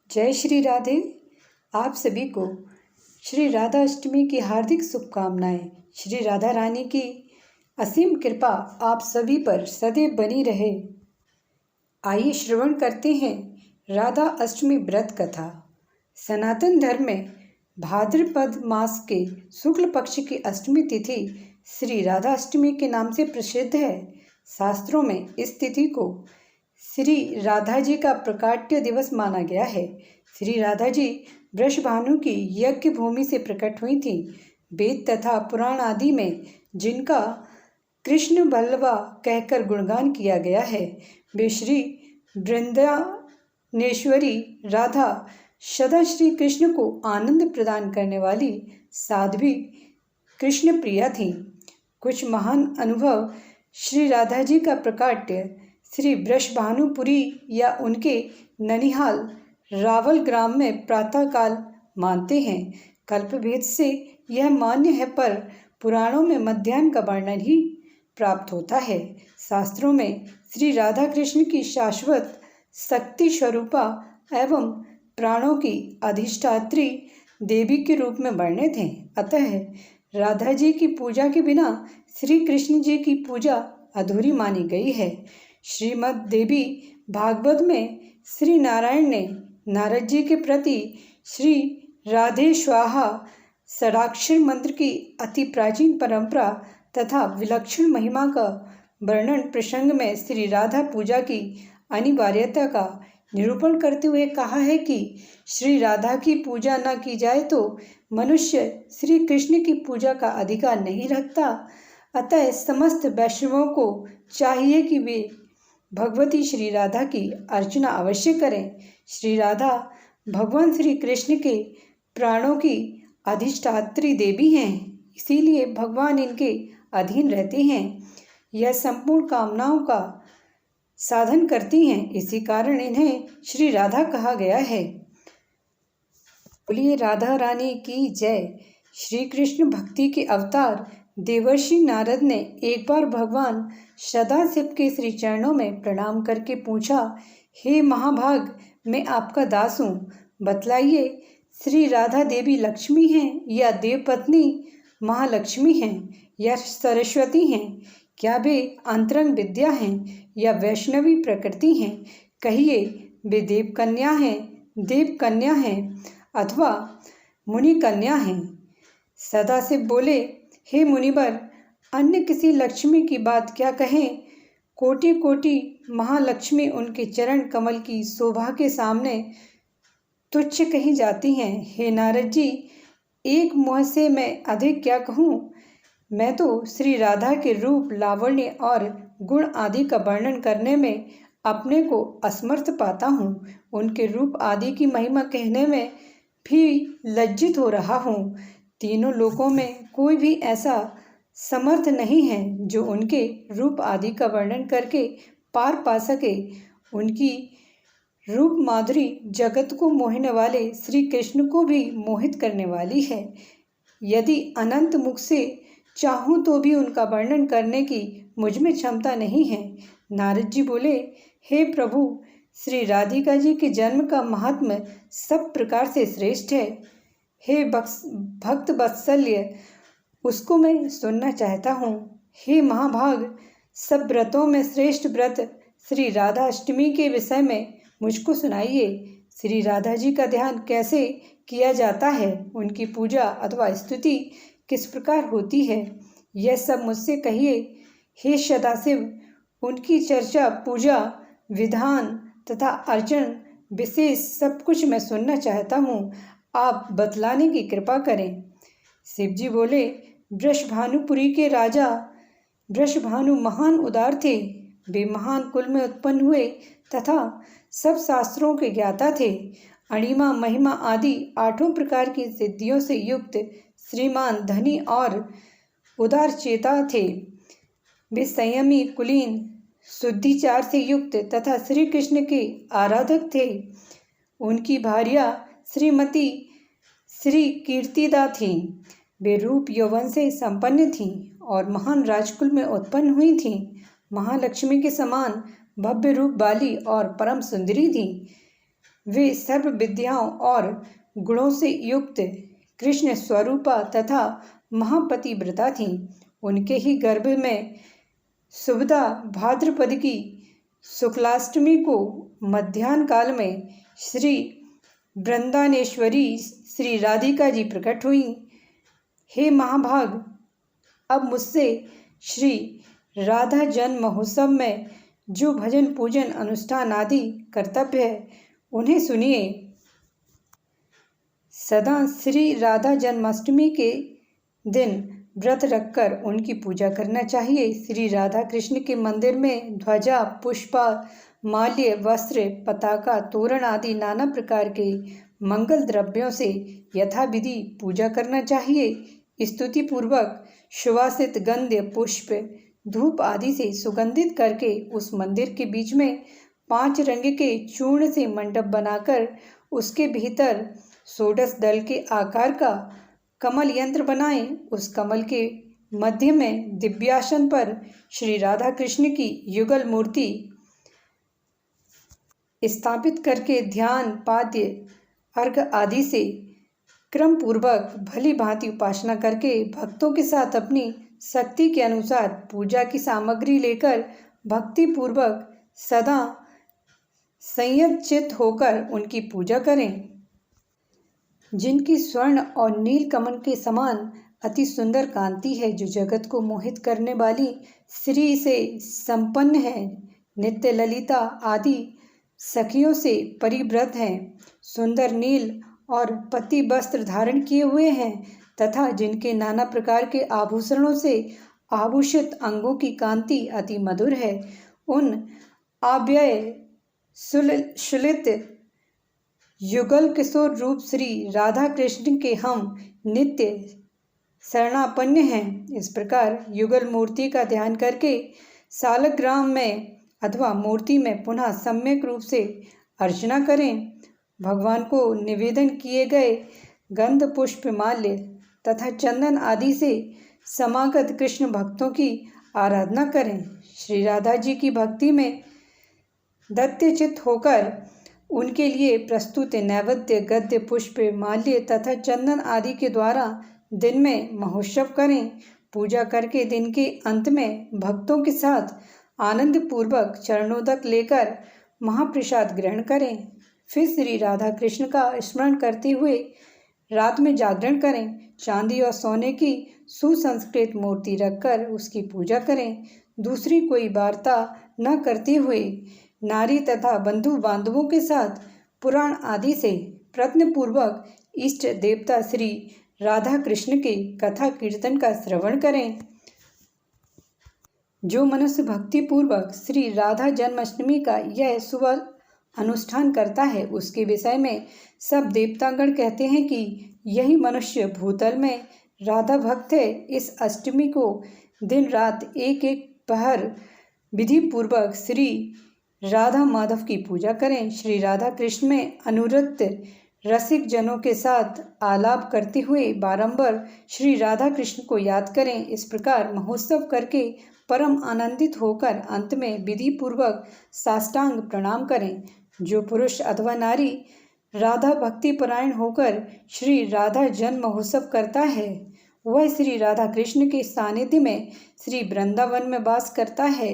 जय श्री राधे। आप सभी को श्री राधा अष्टमी की हार्दिक शुभकामनाएं। श्री राधा रानी की असीम कृपा आप सभी पर सदैव बनी रहे। आइए श्रवण करते हैं राधा अष्टमी व्रत कथा। सनातन धर्म में भाद्रपद मास के शुक्ल पक्ष की अष्टमी तिथि श्री राधा अष्टमी के नाम से प्रसिद्ध है। शास्त्रों में इस तिथि को श्री राधा जी का प्रकाट्य दिवस माना गया है। श्री राधा जी वृषभानु की यज्ञ भूमि से प्रकट हुई थी। वेद तथा पुराण आदि में जिनका कृष्ण बल्लवा कहकर गुणगान किया गया है, वे श्री वृंदावनेश्वरी राधा सदा श्री कृष्ण को आनंद प्रदान करने वाली साध्वी कृष्ण प्रिया थी। कुछ महान अनुभव श्री राधा जी का प्रकाट्य श्री वृषभानुपुरी या उनके ननिहाल रावल ग्राम में प्रातःकाल मानते हैं। कल्पभेद से यह मान्य है, पर पुराणों में मध्याह्न का वर्णन ही प्राप्त होता है। शास्त्रों में श्री राधा कृष्ण की शाश्वत शक्ति स्वरूपा एवं प्राणों की अधिष्ठात्री देवी के रूप में वर्णित हैं। अतः राधा जी की पूजा के बिना श्री कृष्ण जी की पूजा अधूरी मानी गई है। श्रीमद् देवी भागवत में श्री नारायण ने नारद जी के प्रति श्री राधे स्वाहा षडाक्षर मंत्र की अति प्राचीन परंपरा तथा विलक्षण महिमा का वर्णन प्रसंग में श्री राधा पूजा की अनिवार्यता का निरूपण करते हुए कहा है कि श्री राधा की पूजा न की जाए तो मनुष्य श्री कृष्ण की पूजा का अधिकार नहीं रखता। अतः समस्त वैष्णवों को चाहिए कि वे भगवती श्री राधा की अर्चना अवश्य करें। श्री राधा भगवान श्री कृष्ण के प्राणों की अधिष्ठात्री देवी हैं, इसीलिए भगवान इनके अधीन रहते हैं। यह संपूर्ण कामनाओं का साधन करती हैं, इसी कारण इन्हें श्री राधा कहा गया है। बोलिए राधा रानी की जय। श्री कृष्ण भक्ति के अवतार देवर्षि नारद ने एक बार भगवान सदाशिव के श्री चरणों में प्रणाम करके पूछा, हे महाभाग, मैं आपका दास हूँ, बतलाइए श्री राधा देवी लक्ष्मी हैं या देवपत्नी महालक्ष्मी हैं या सरस्वती हैं? क्या वे अंतरंग विद्या हैं या वैष्णवी प्रकृति हैं? कहिए वे देव कन्या हैं अथवा मुनि कन्या हैं? सदाशिव बोले, हे मुनिवर, अन्य किसी लक्ष्मी की बात क्या कहें? कोटि कोटि महालक्ष्मी उनके चरण कमल की शोभा के सामने तुच्छ कही जाती हैं। हे नारद जी, एक मुँह से मैं अधिक क्या कहूँ? मैं तो श्री राधा के रूप, लावण्य और गुण आदि का वर्णन करने में अपने को असमर्थ पाता हूँ। उनके रूप आदि की महिमा कहने में भी लज्जित हो रहा हूँ। तीनों लोकों में कोई भी ऐसा समर्थ नहीं है जो उनके रूप आदि का वर्णन करके पार पा सके। उनकी रूप माधुरी जगत को मोहने वाले श्री कृष्ण को भी मोहित करने वाली है। यदि अनंत मुख से चाहूँ तो भी उनका वर्णन करने की मुझ में क्षमता नहीं है। नारद जी बोले, हे प्रभु, श्री राधिका जी के जन्म का महात्म्य सब प्रकार से श्रेष्ठ है। हे भक्त वत्सल्य, उसको मैं सुनना चाहता हूँ। हे महाभाग, सब व्रतों में श्रेष्ठ व्रत श्री राधा अष्टमी के विषय में मुझको सुनाइए। श्री राधा जी का ध्यान कैसे किया जाता है, उनकी पूजा अथवा स्तुति किस प्रकार होती है, यह सब मुझसे कहिए। हे सदाशिव, उनकी चर्चा, पूजा विधान तथा अर्चन विशेष सब कुछ मैं सुनना चाहता हूँ, आप बतलाने की कृपा करें। शिव जी बोले, वृषभानुपुरी के राजा वृषभानु महान उदार थे। वे महान कुल में उत्पन्न हुए तथा सब शास्त्रों के ज्ञाता थे। अणिमा, महिमा आदि 8 प्रकार की सिद्धियों से युक्त श्रीमान, धनी और उदार चेता थे। वे संयमी, कुलीन, शुद्धिचार से युक्त तथा श्री कृष्ण के आराधक थे। उनकी भार्या श्रीमती श्री कीर्तिदा थीं। वे रूप यौवन से संपन्न थीं और महान राजकुल में उत्पन्न हुई थीं। महालक्ष्मी के समान भव्य रूप वाली और परम सुंदरी थीं। वे सर्व विद्याओं और गुणों से युक्त कृष्ण स्वरूपा तथा महापतिव्रता थीं। उनके ही गर्भ में सुबदा भाद्रपद की शुक्लाष्टमी को मध्याह्न काल में श्री वृंदानेश्वरी श्री राधिका जी प्रकट हुई। हे महाभाग, अब मुझसे श्री राधा जन्म महोत्सव में जो भजन पूजन अनुष्ठान आदि कर्तव्य है उन्हें सुनिए। सदा श्री राधा जन्माष्टमी के दिन व्रत रखकर उनकी पूजा करना चाहिए। श्री राधा कृष्ण के मंदिर में ध्वजा, पुष्पा, माल्य, वस्त्र, पताका, तोरण आदि नाना प्रकार के मंगल द्रव्यों से यथाविधि पूजा करना चाहिए। स्तुति पूर्वक सुवासित गंध, पुष्प, धूप आदि से सुगंधित करके उस मंदिर के बीच में 5 रंग के चूर्ण से मंडप बनाकर उसके भीतर षोडश दल के आकार का कमल यंत्र बनाएं। उस कमल के मध्य में दिव्यासन पर श्री राधा कृष्ण की युगल मूर्ति स्थापित करके ध्यान, पाद्य, अर्घ आदि से क्रम पूर्वक भली भांति उपासना करके भक्तों के साथ अपनी शक्ति के अनुसार पूजा की सामग्री लेकर भक्ति पूर्वक सदा संयत होकर उनकी पूजा करें। जिनकी स्वर्ण और नील कमल के समान अति सुंदर कांति है, जो जगत को मोहित करने वाली श्री से संपन्न है, नित्य ललिता आदि सखियों से परिव्रत हैं, सुंदर नील और पति वस्त्र धारण किए हुए हैं तथा जिनके नाना प्रकार के आभूषणों से आभूषित अंगों की कांति अति मधुर है, उन अव्यय सुलित युगल किशोर रूप श्री राधा कृष्ण के हम नित्य शरणापन्न हैं। इस प्रकार युगल मूर्ति का ध्यान करके सालग्राम में अथवा मूर्ति में पुनः सम्यक रूप से अर्चना करें। भगवान को निवेदन किए गए गंध, पुष्प, माल्य तथा चंदन आदि से समागत कृष्ण भक्तों की आराधना करें। श्री राधा जी की भक्ति में दत्यचित होकर उनके लिए प्रस्तुत नैवेद्य, गद्य, पुष्प, माल्य तथा चंदन आदि के द्वारा दिन में महोत्सव करें। पूजा करके दिन के अंत में भक्तों के साथ आनंद पूर्वक चरणोदक लेकर महाप्रसाद ग्रहण करें। फिर श्री राधा कृष्ण का स्मरण करते हुए रात में जागरण करें। चांदी और सोने की सुसंस्कृत मूर्ति रखकर उसकी पूजा करें। दूसरी कोई वार्ता न करते हुए नारी तथा बंधु बांधवों के साथ पुराण आदि से प्रयत्न पूर्वक इष्ट देवता श्री राधा कृष्ण के कथा कीर्तन का श्रवण करें। जो मनुष्य भक्ति पूर्वक श्री राधा जन्माष्टमी का यह शुभ अनुष्ठान करता है, उसके विषय में सब देवतागण कहते हैं कि यही मनुष्य भूतल में राधा भक्त है। इस अष्टमी को दिन रात एक एक पहर विधि पूर्वक श्री राधा माधव की पूजा करें। श्री राधा कृष्ण में अनुरक्त रसिक जनों के साथ आलाप करते हुए बारंबार श्री राधा कृष्ण को याद करें। इस प्रकार महोत्सव करके परम आनंदित होकर अंत में विधि पूर्वक साष्टांग प्रणाम करें। जो पुरुष अथवा नारी राधा भक्ति परायण होकर श्री राधा जन्म महोत्सव करता है, वह श्री राधा कृष्ण के सानिध्य में श्री वृंदावन में वास करता है।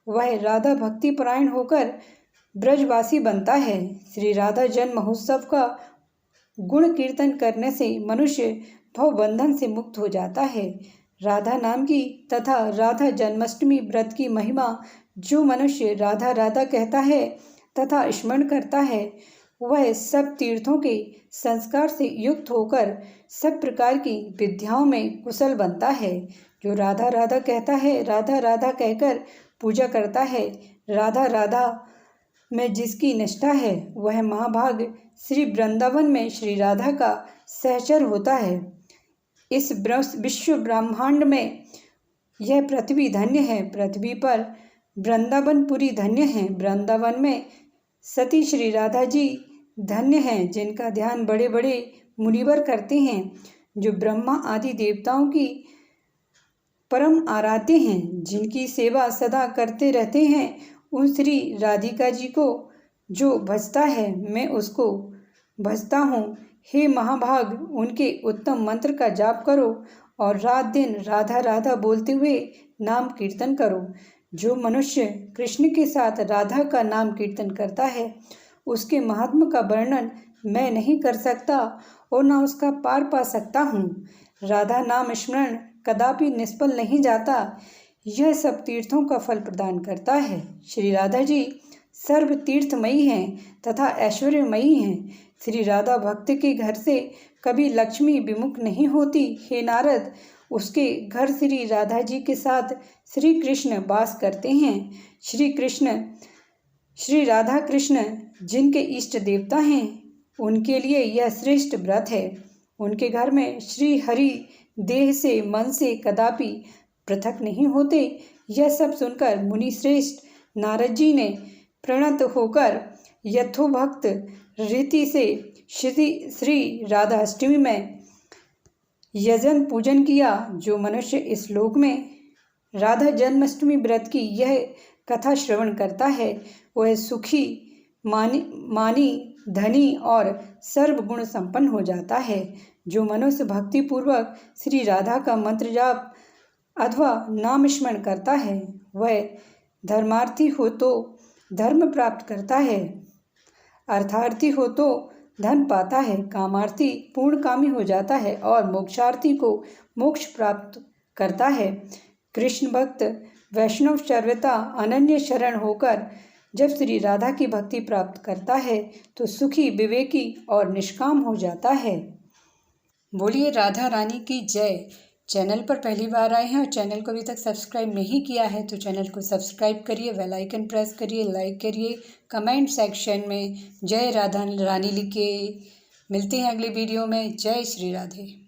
वह राधा भक्ति परायण होकर ब्रजवासी बनता है। श्री राधा जन्म महोत्सव का गुण कीर्तन करने से मनुष्य भवबंधन से मुक्त हो जाता है। राधा नाम की तथा राधा जन्माष्टमी व्रत की महिमा जो मनुष्य राधा राधा कहता है तथा स्मरण करता है, वह सब तीर्थों के संस्कार से युक्त होकर सब प्रकार की विद्याओं में कुशल बनता है। जो राधा राधा कहता है, राधा राधा कहकर पूजा करता है, राधा राधा में जिसकी निष्ठा है, वह महाभाग श्री वृंदावन में श्री राधा का सहचर होता है। इस विश्व ब्रह्मांड में यह पृथ्वी धन्य है। पृथ्वी पर वृंदावनपुरी धन्य है। वृंदावन में सती श्री राधा जी धन्य हैं, जिनका ध्यान बड़े बड़े मुनिवर करते हैं, जो ब्रह्मा आदि देवताओं की परम आराध्य हैं, जिनकी सेवा सदा करते रहते हैं। उन श्री राधिका जी को जो भजता है मैं उसको भजता हूँ। हे महाभाग, उनके उत्तम मंत्र का जाप करो और रात दिन राधा राधा बोलते हुए नाम कीर्तन करो। जो मनुष्य कृष्ण के साथ राधा का नाम कीर्तन करता है उसके महात्मा का वर्णन मैं नहीं कर सकता और न उसका पार पा सकता हूँ। राधा नाम स्मरण कदापि निष्फल नहीं जाता, यह सब तीर्थों का फल प्रदान करता है। श्री राधा जी सर्व तीर्थमयी हैं तथा ऐश्वर्यमयी हैं। श्री राधा भक्त के घर से कभी लक्ष्मी विमुख नहीं होती। हे नारद, उसके घर श्री राधा जी के साथ श्री कृष्ण वास करते हैं। श्री राधा कृष्ण जिनके इष्ट देवता हैं उनके लिए यह श्रेष्ठ व्रत है। उनके घर में श्री हरि देह से मन से कदापि पृथक नहीं होते। यह सब सुनकर मुनि श्रेष्ठ नारद जी ने प्रणत होकर यथोभक्त रीति से श्री राधाष्टमी में यजन पूजन किया। जो मनुष्य इस लोक में राधा जन्माष्टमी व्रत की यह कथा श्रवण करता है वह सुखी, मानी, धनी और सर्वगुण संपन्न हो जाता है। जो मनुष्य भक्ति पूर्वक श्री राधा का मंत्र जाप अथवा नाम स्मरण करता है वह धर्मार्थी हो तो धर्म प्राप्त करता है, अर्थार्थी हो तो धन पाता है, कामार्थी पूर्णकामी हो जाता है और मोक्षार्थी को मोक्ष प्राप्त करता है। कृष्ण भक्त वैष्णव सर्वथा अनन्य शरण होकर जब श्री राधा की भक्ति प्राप्त करता है तो सुखी, विवेकी और निष्काम हो जाता है। बोलिए राधा रानी की जय। चैनल पर पहली बार आए हैं और चैनल को अभी तक सब्सक्राइब नहीं किया है तो चैनल को सब्सक्राइब करिए, बेल आइकन प्रेस करिए, लाइक करिए, कमेंट सेक्शन में जय राधा रानी लिखिए। मिलते हैं अगले वीडियो में। जय श्री राधे।